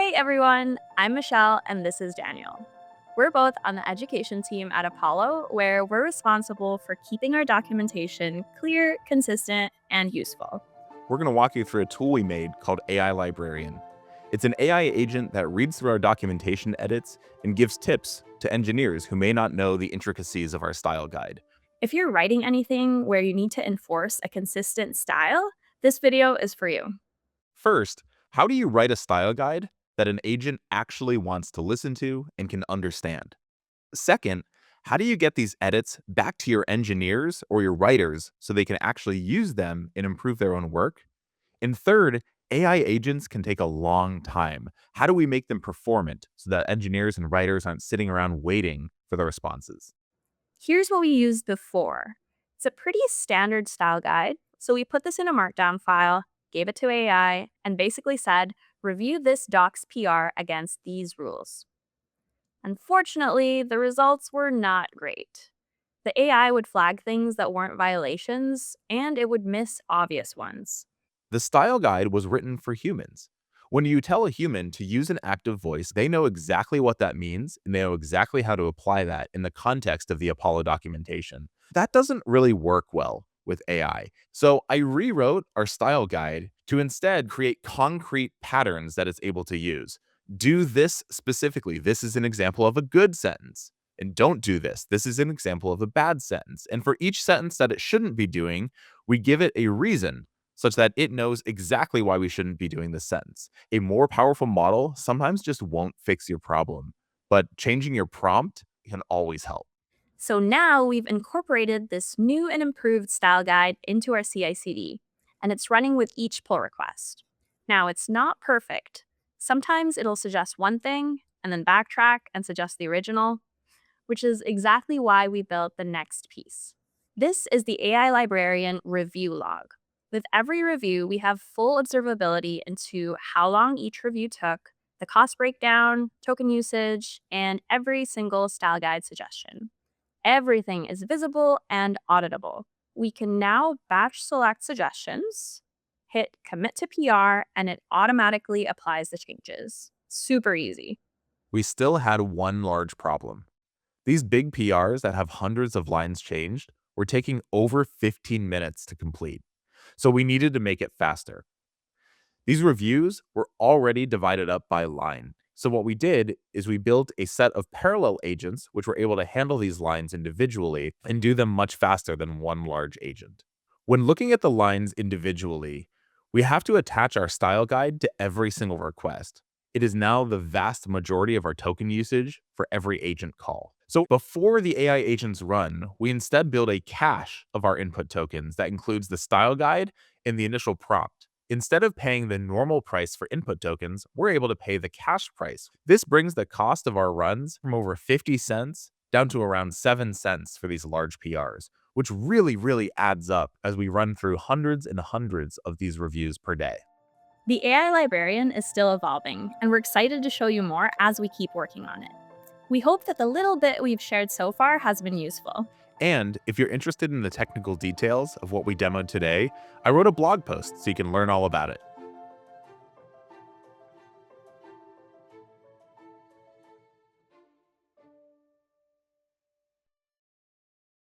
Hey everyone, I'm Michelle and this is Daniel. We're both on the education team at Apollo, where we're responsible for keeping our documentation clear, consistent, and useful. We're going to walk you through a tool we made called AI Librarian. It's an AI agent that reads through our documentation edits and gives tips to engineers who may not know the intricacies of our style guide. If you're writing anything where you need to enforce a consistent style, this video is for you. First, how do you write a style guide that an agent actually wants to listen to and can understand? Second, how do you get these edits back to your engineers or your writers so they can actually use them and improve their own work? And third, AI agents can take a long time. How do we make them performant so that engineers and writers aren't sitting around waiting for the responses? Here's what we used before. It's a pretty standard style guide, so we put this in a markdown file, gave it to AI, and basically said, review this doc's PR against these rules. Unfortunately, the results were not great. The AI would flag things that weren't violations, and it would miss obvious ones. The style guide was written for humans. When you tell a human to use an active voice, they know exactly what that means and they know exactly how to apply that in the context of the Apollo documentation. That doesn't really work well with AI. So I rewrote our style guide to instead create concrete patterns that it's able to use. Do this specifically. This is an example of a good sentence. And don't do this. This is an example of a bad sentence. And for each sentence that it shouldn't be doing, we give it a reason such that it knows exactly why we shouldn't be doing this sentence. A more powerful model sometimes just won't fix your problem, but changing your prompt can always help. So now we've incorporated this new and improved style guide into our CI/CD, and it's running with each pull request. Now, it's not perfect. Sometimes it'll suggest one thing and then backtrack and suggest the original, which is exactly why we built the next piece. This is the AI Librarian review log. With every review, we have full observability into how long each review took, the cost breakdown, token usage, and every single style guide suggestion. Everything is visible and auditable. We can now batch select suggestions, hit commit to PR, and it automatically applies the changes. Super easy. We still had one large problem. These big PRs that have hundreds of lines changed were taking over 15 minutes to complete. So we needed to make it faster. These reviews were already divided up by line. So what we did is we built a set of parallel agents which were able to handle these lines individually and do them much faster than one large agent. When looking at the lines individually, we have to attach our style guide to every single request. It is now the vast majority of our token usage for every agent call. So before the AI agents run, we instead build a cache of our input tokens that includes the style guide and the initial prompt. Instead of paying the normal price for input tokens, we're able to pay the cash price. This brings the cost of our runs from over 50 cents down to around 7 cents for these large PRs, which really adds up as we run through hundreds and hundreds of these reviews per day. The AI Librarian is still evolving, and we're excited to show you more as we keep working on it. We hope that the little bit we've shared so far has been useful. And if you're interested in the technical details of what we demoed today, I wrote a blog post so you can learn all about it.